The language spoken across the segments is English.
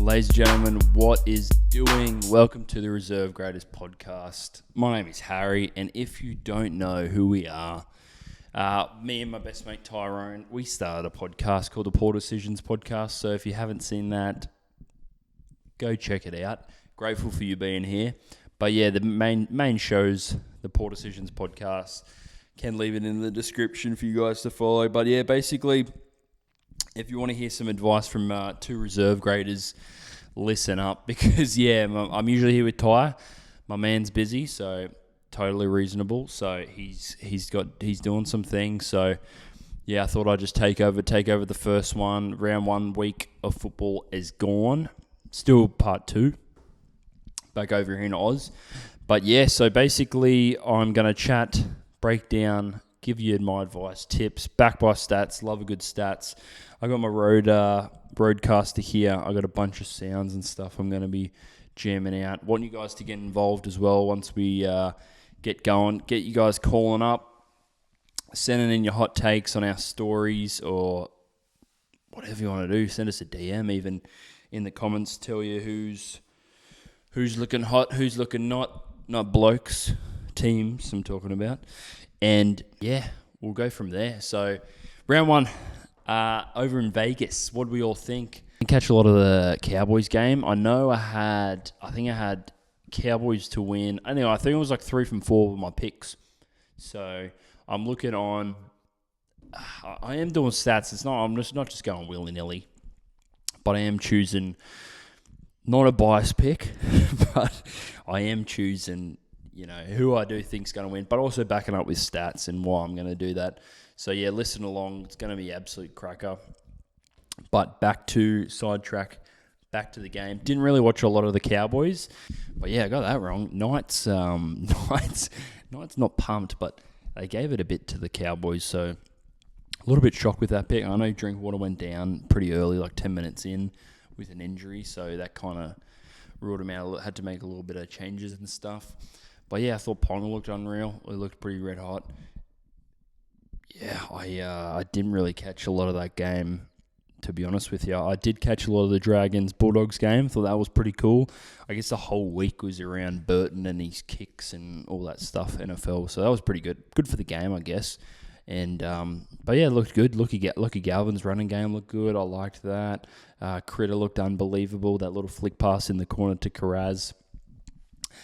Ladies and gentlemen, what is doing? Welcome to the Reserve Graders podcast. My name is Harry, and if you don't know who we are, me and my best mate Tyrone, we started a podcast called the Poor Decisions Podcast. So if you haven't seen that, go check it out. Grateful for you being here. But yeah, the main show's the Poor Decisions Podcast. Can leave it in the description for you guys to follow. But yeah, basically, if you want to hear some advice from two reserve graders, listen up because I'm usually here with Ty. My man's busy, so totally reasonable. So he's doing some things. So yeah, I thought I'd just take over the first one. Round 1 week of football is gone. Still part 2. Back over here in Oz. But yeah, so basically I'm gonna chat, break down, give you my advice, tips, back by stats. Love a good stats. I got my roadcaster here. I got a bunch of sounds and stuff I'm going to be jamming out. Want you guys to get involved as well once we get going. Get you guys calling up, sending in your hot takes on our stories or whatever you want to do. Send us a DM even in the comments. Tell you who's looking hot, who's looking not blokes, teams I'm talking about. And yeah, we'll go from there. So round 1. Over in Vegas, what do we all think? I didn't catch a lot of the Cowboys game. I think I had Cowboys to win. I think it was like 3 from 4 with my picks. So I'm looking on. I am doing stats. I'm not just going willy nilly, but I am choosing not a bias pick, but I am choosing who I do think's going to win, but also backing up with stats and why I'm going to do that. So yeah, listen along. It's going to be absolute cracker. But back to the game. Didn't really watch a lot of the Cowboys, but yeah, I got that wrong. Knights not pumped, but they gave it a bit to the Cowboys. So a little bit shocked with that pick. I know Drinkwater went down pretty early, like 10 minutes in, with an injury, so that kind of ruled him out. Had to make a little bit of changes and stuff. But yeah, I thought Ponga looked unreal. He looked pretty red hot. Yeah, I didn't really catch a lot of that game, to be honest with you. I did catch a lot of the Dragons-Bulldogs game. Thought that was pretty cool. I guess the whole week was around Burton and his kicks and all that stuff, NFL. So that was pretty good. Good for the game, I guess. And but yeah, it looked good. Lucky Galvin's running game looked good. I liked that. Critter looked unbelievable. That little flick pass in the corner to Carraz.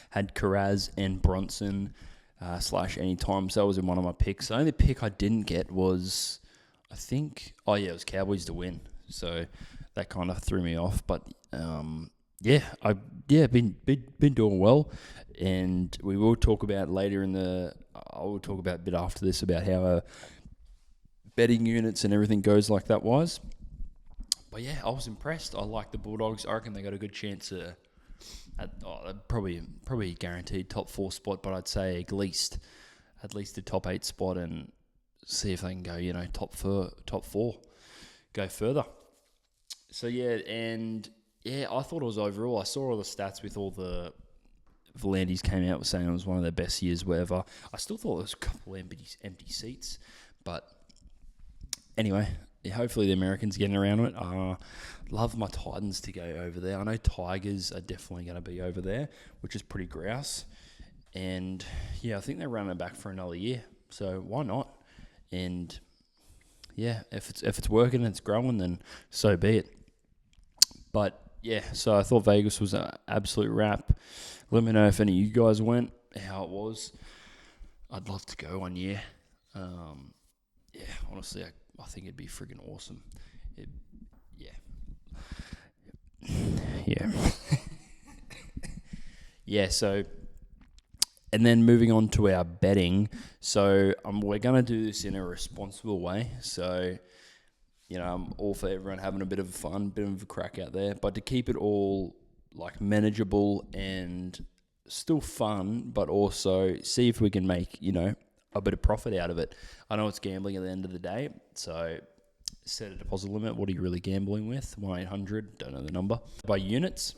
Had Carraz and Bronson / anytime. So that was in one of my picks. The only pick I didn't get was, it was Cowboys to win. So that kind of threw me off. But been doing well. And we will talk about I will talk about a bit after this about how betting units and everything goes like that was. But yeah, I was impressed. I like the Bulldogs. I reckon they got a good chance probably guaranteed top 4 spot, but I'd say at least a top 8 spot and see if they can go, top 4, go further. So yeah, and yeah, I thought it was overall. I saw all the stats with all the Volandis came out saying it was one of their best years, whatever. I still thought there was a couple of empty seats, but anyway. Hopefully the Americans getting around it. Love my Titans to go over there. I know Tigers are definitely going to be over there, which is pretty grouse. And yeah, I think they're running back for another year. So why not? And yeah, if it's working and it's growing, then so be it. But yeah, so I thought Vegas was an absolute wrap. Let me know if any of you guys went, how it was. I'd love to go one year. Honestly, I think it'd be friggin' awesome. Yeah, so, and then moving on to our betting. So, we're going to do this in a responsible way. So, I'm all for everyone having a bit of fun, bit of a crack out there. But to keep it all, like, manageable and still fun, but also see if we can make, a bit of profit out of it. I know it's gambling at the end of the day, so set a deposit limit. What are you really gambling with? 1-800, don't know the number. By units,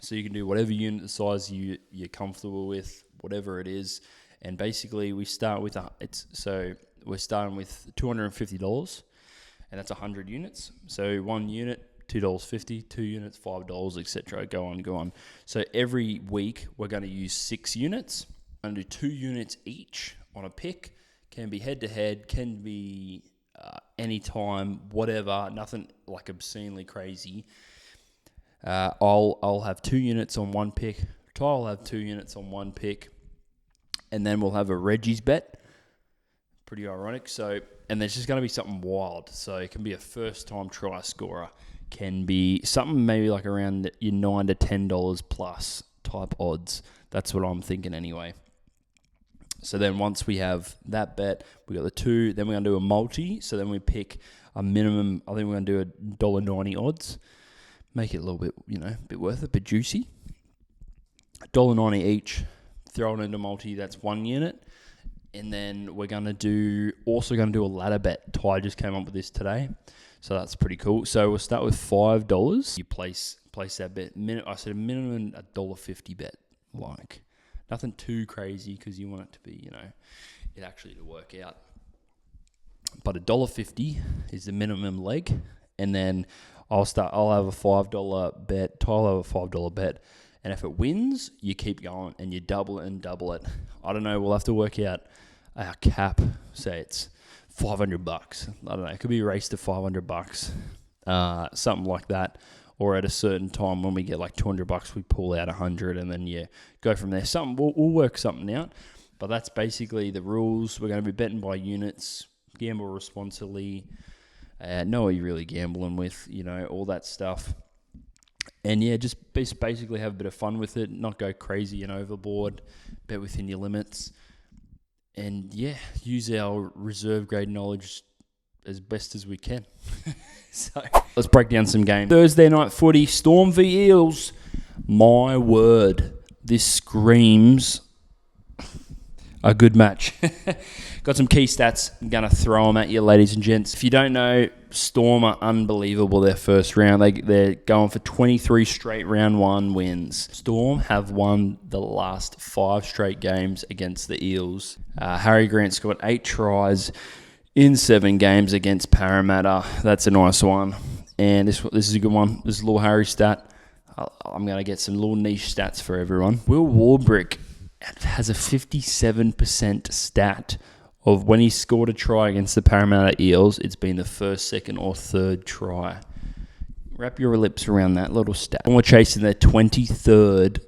so you can do whatever unit size you're comfortable with, whatever it is. And basically, we start with we're starting with $250, and that's 100 units. So one unit $2.50, 2 units, $5, etc. Go on. So every week we're going to use 6 units. I'm going to do 2 units each on a pick. Can be head-to-head, can be anytime, whatever, nothing like obscenely crazy. I'll have 2 units on one pick. Ty will have 2 units on one pick. And then we'll have a Reggie's bet. Pretty ironic. So, and there's just going to be something wild. So it can be a first-time try scorer. Can be something maybe like around your $9 to $10 plus type odds. That's what I'm thinking anyway. So then once we have that bet, we got the 2, then we're going to do a multi. So then we pick a minimum, I think we're going to do $1.90 odds. Make it a little bit, a bit worth it, a bit juicy. $1.90 each, throw it into multi, that's 1 unit. And then we're going to also going to do a ladder bet. Ty just came up with this today. So that's pretty cool. So we'll start with $5. You place that bet. I said a minimum $1.50 bet, like. Nothing too crazy because you want it to be, it actually to work out. But $1.50 is the minimum leg. And then I'll have a $5 bet. Ty'll have a $5 bet. And if it wins, you keep going and you double it and double it. I don't know. We'll have to work out our cap. Say it's $500. I don't know. It could be raised to $500. Something like that. Or at a certain time when we get like $200, we pull out 100 and then go from there. We'll work something out, but that's basically the rules. We're going to be betting by units, gamble responsibly, know what you're really gambling with, all that stuff. And just basically have a bit of fun with it, not go crazy and overboard, bet within your limits, and use our reserve grade knowledge as best as we can. So let's break down some games. Thursday night footy, Storm v Eels. My word, this screams a good match. Got some key stats. I'm going to throw them at you, ladies and gents. If you don't know, Storm are unbelievable their first round. They're going for 23 straight round 1 wins. Storm have won the last 5 straight games against the Eels. Harry Grant scored 8 tries in 7 games against Parramatta. That's a nice one. And this is a good one. This is a little Harry stat. I'm going to get some little niche stats for everyone. Will Warbrick has a 57% stat of when he scored a try against the Parramatta Eels, it's been the first, second, or third try. Wrap your lips around that little stat. And we're chasing their 23rd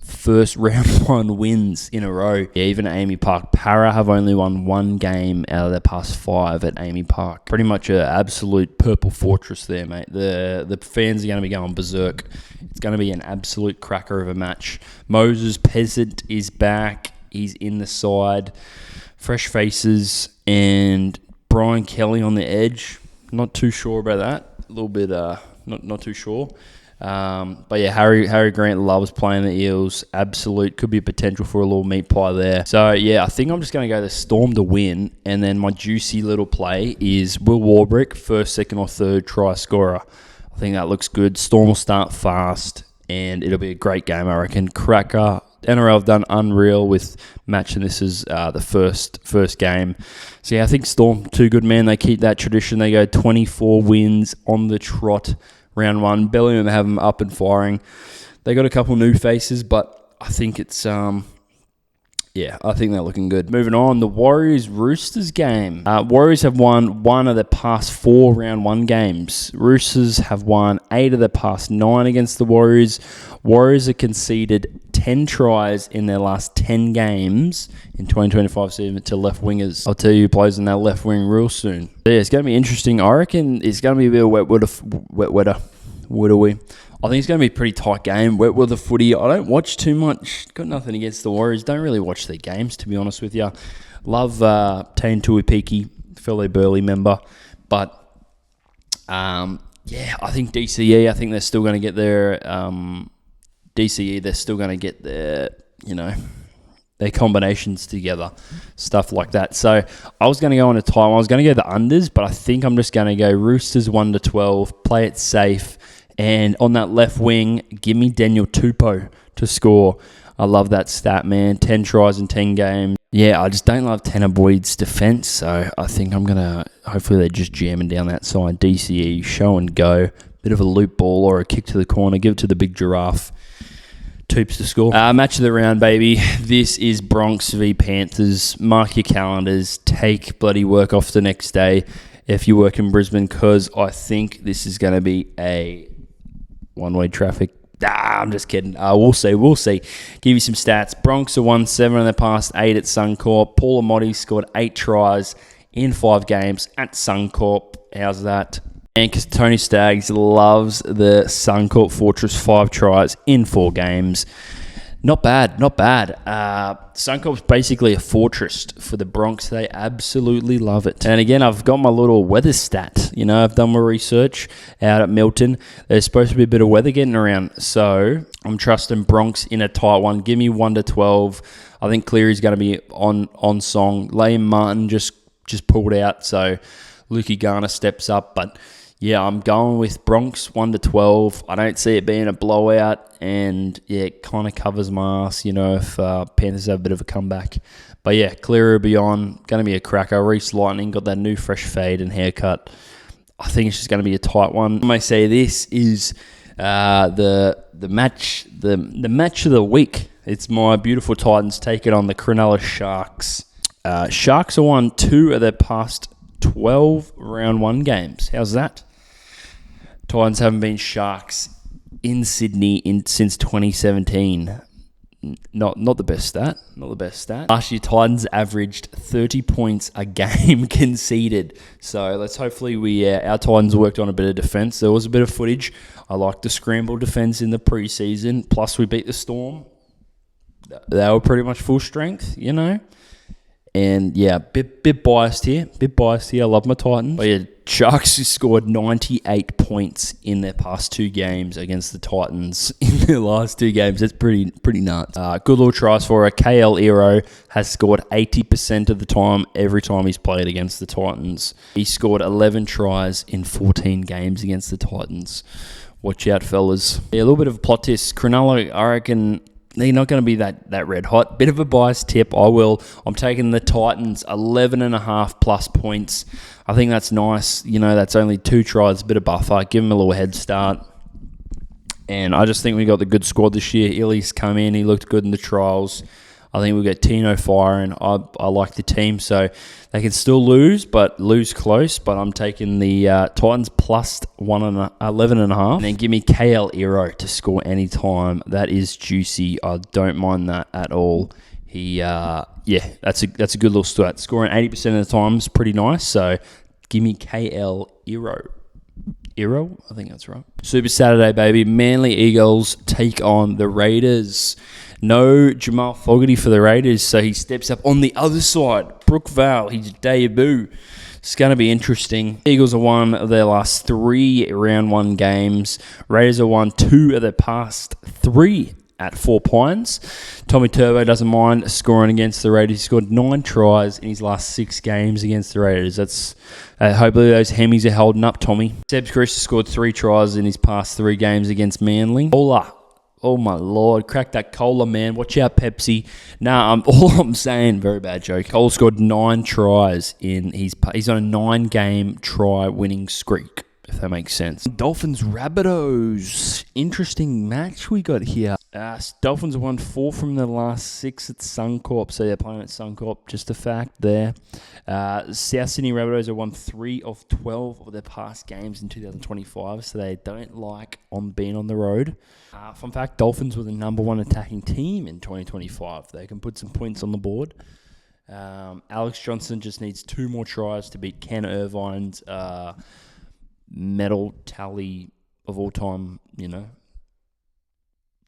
first round 1 wins in a row. Even at Amy Park, Para have only won 1 game out of their past 5 at Amy Park. Pretty much an absolute purple fortress there, mate. The fans are going to be going berserk. It's going to be an absolute cracker of a match. Moses Peasant is back. He's in the side. Fresh faces and Brian Kelly on the edge. Not too sure about that. A little bit not too sure. But Harry Grant loves playing the Eels. Absolute. Could be a potential for a little meat pie there. So, I think I'm just going to go the Storm to win. And then my juicy little play is Will Warbrick, first, second, or third try scorer. I think that looks good. Storm will start fast. And it'll be a great game, I reckon. Cracker. NRL have done unreal with matching this as the first game. So, I think Storm, too good, man. They keep that tradition. They go 24 wins on the trot. Round 1, Bellingham have them up and firing. They got a couple new faces, but I think it's I think they're looking good. Moving on, the Warriors-Roosters game. Warriors have won 1 of their past 4 round 1 games. Roosters have won 8 of their past 9 against the Warriors. Warriors have conceded 10 tries in their last 10 games in 2025 season to left wingers. I'll tell you who plays in that left wing real soon. So it's going to be interesting. I reckon it's going to be a bit of wet-weather. I think it's going to be a pretty tight game. Wet weather footy. I don't watch too much. Got nothing against the Warriors. Don't really watch their games, to be honest with you. Love Tane Tuipiki, fellow Burley member. But, I think DCE, I think they're still going to get their... DCE, they're still going to get their, their combinations together, stuff like that. So I was going to go on a time. I was going to go the unders, but I think I'm just going to go Roosters 1-12, play it safe. And on that left wing, give me Daniel Tupou to score. I love that stat, man. 10 tries in 10 games. Yeah, I just don't love Tanner Boyd's defence, so I think I'm going to... Hopefully they're just jamming down that side. DCE, show and go. bit of a loop ball or a kick to the corner. Give it to the big giraffe. Toops to score. Match of the round, baby. This is Bronx v Panthers. Mark your calendars. Take bloody work off the next day if you work in Brisbane, because I think this is going to be a one-way traffic. I'm just kidding. We'll see. Give you some stats. Bronx are won 7 in their past 8 at Suncorp. Paul Amotti scored 8 tries in 5 games at Suncorp. How's that? And because Tony Staggs loves the Suncorp Fortress, 5 tries in 4 games. Not bad. Suncorp's basically a fortress for the Bronx. They absolutely love it. And again, I've got my little weather stat. I've done my research out at Milton. There's supposed to be a bit of weather getting around. So I'm trusting Bronx in a tight one. Give me 1 to 12. I think Cleary's going to be on song. Liam Martin just pulled out. So Lukey Garner steps up. But yeah, I'm going with Bronx 1 to 12. I don't see it being a blowout, and yeah, it kind of covers my ass, if Panthers have a bit of a comeback. But yeah, Cleary will be on. Going to be a cracker. Reece Lightning got that new fresh fade and haircut. I think it's just going to be a tight one. I may say this is the match of the week. It's my beautiful Titans taking on the Cronulla Sharks. Sharks have won 2 of their past 12 round 1 games. How's that? Titans haven't been Sharks in Sydney since 2017. Not the best stat. Last year, Titans averaged 30 points a game conceded. So let's hopefully our Titans worked on a bit of defence. There was a bit of footage. I liked the scramble defence in the preseason. Plus, we beat the Storm. They were pretty much full strength, And yeah, bit biased here. I love my Titans. But yeah, Sharks scored 98 points in their past 2 games against the Titans in their last 2 games. That's pretty nuts. Good little tries for her. KL Ero has scored 80% of the time every time he's played against the Titans. He scored 11 tries in 14 games against the Titans. Watch out, fellas. Yeah, a little bit of a plot twist. Cronulla, I reckon they're not going to be that red hot. Bit of a biased tip. I'm taking the Titans 11.5 plus points. I think that's nice. That's only 2 tries, a bit of buffer. Give them a little head start. And I just think we got the good squad this year. Illy's come in. He looked good in the trials. I think we got Tino firing. I like the team. So they can still lose close. But I'm taking the Titans plus 11.5. And then give me KL Ero to score any time. That is juicy. I don't mind that at all. That's a good little stat. Scoring 80% of the time is pretty nice. So give me KL Ero. I think that's right. Super Saturday, baby. Manly Eagles take on the Raiders. No Jamal Fogarty for the Raiders, so he steps up on the other side. Brooke Val, his debut. It's going to be interesting. Eagles have won their last 3 round 1 games. Raiders have won 2 of their past 3 at 4 Pines. Tommy Turbo doesn't mind scoring against the Raiders. He scored 9 tries in his last 6 games against the Raiders. That's hopefully those Hemis are holding up, Tommy. Seb Chris scored 3 tries in his past 3 games against Manly. Ola. Oh my Lord, crack that cola, man. Watch out, Pepsi. All I'm saying, very bad joke. Cole scored 9 tries he's on a 9-game try winning streak, if that makes sense. Dolphins Rabbitohs. Interesting match we got here. Dolphins have won 4 from the last 6 at Suncorp, so they're playing at Suncorp. Just a fact there. South Sydney Rabbitohs have won 3 of 12 of their past games in 2025, so they don't like being on the road. Fun fact, Dolphins were the number 1 attacking team in 2025. They can put some points on the board. Alex Johnson just needs 2 more tries to beat Ken Irvine's medal tally of all time,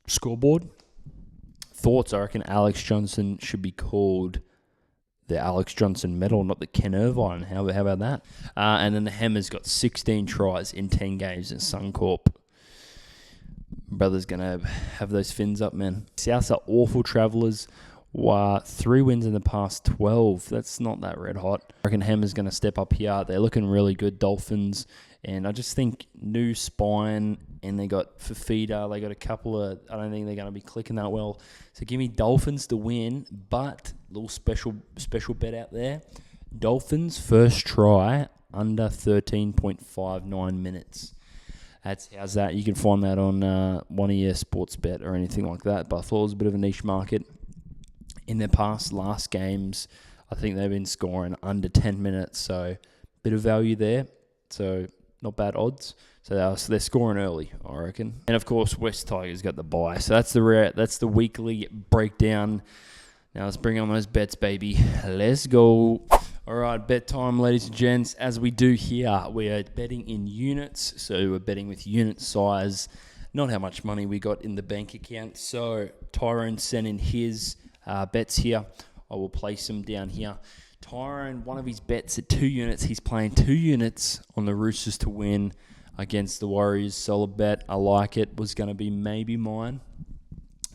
scoreboard. Thoughts? I reckon Alex Johnson should be called the Alex Johnson medal, not the Ken Irvine. How about that? And then the Hammers got 16 tries in 10 games in Suncorp. Brother's going to have those fins up, man. Souths are awful travellers. 3 wins in the past 12. That's not that red hot. I reckon Hammer's going to step up here. They're looking really good, Dolphins. And I just think new spine, and they got Fafita. They got a couple of, I don't think they're going to be clicking that well. So give me Dolphins to win, but little special bet out there. Dolphins first try under 13.59 minutes. How's that? You can find that on one of your sports bet or anything like that. But I thought it was a bit of a niche market. In their last games, I think they've been scoring under 10 minutes, so bit of value there. So not bad odds. So they're scoring early, I reckon. And of course, West Tigers got the bye. So that's the weekly breakdown. Now let's bring on those bets, baby. Let's go. All right, bet time, ladies and gents. As we do here, we are betting in units. So we're betting with unit size, not how much money we got in the bank account. So Tyrone sent in his bets here. I will place them down here. Tyrone, one of his bets at 2 units. He's playing 2 units on the Roosters to win against the Warriors. Solid bet. I like it. Was going to be maybe mine.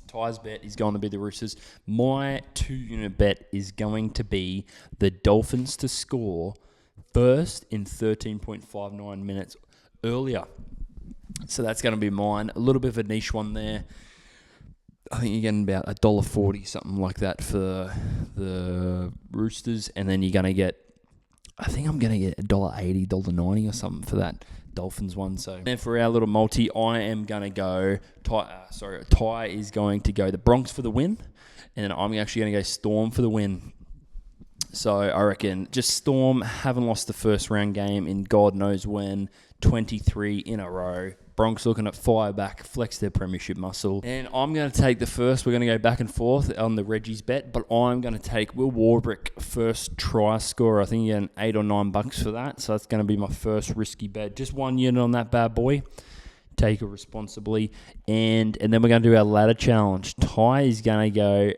Ty's bet is going to be the Roosters. My 2-unit bet is going to be the Dolphins to score first in 13.59 minutes earlier. So that's going to be mine. A little bit of a niche one there. I think you're getting about $1.40, something like that for the Roosters. And then you're going to get, I think I'm going to get $1.80, $1.90 or something for that Dolphins one. So then for our little multi, I am going to go, Ty is going to go the Bronx for the win. And I'm actually going to go Storm for the win. So I reckon just Storm haven't lost the first round game in God knows when, 23 in a row. Bronx looking at fire back, flex their premiership muscle. And I'm going to take the first. We're going to go back and forth on the Reggie's bet, but I'm going to take Will Warbrick first try scorer. I think you get $8 or $9 for that. So that's going to be my first risky bet. Just 1 unit on that bad boy. Take it responsibly. And then we're going to do our ladder challenge. Ty is going to go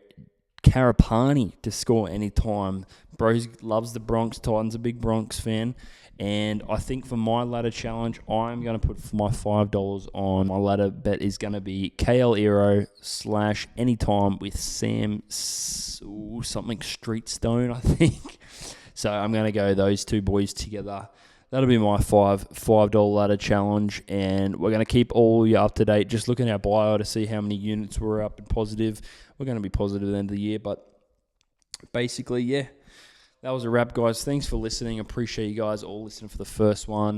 Karapani to score anytime. Bro loves the Bronx. Titan's a big Bronx fan. And I think for my ladder challenge, I'm going to put my $5 on. My ladder bet is going to be KL Aero / anytime with Sam something Streetstone, I think. So I'm going to go those 2 boys together. That'll be my $5 ladder challenge. And we're going to keep all you up to date. Just look at our bio to see how many units we're up and positive. We're going to be positive at the end of the year. But basically, yeah. That was a wrap, guys. Thanks for listening. Appreciate you guys all listening for the first one.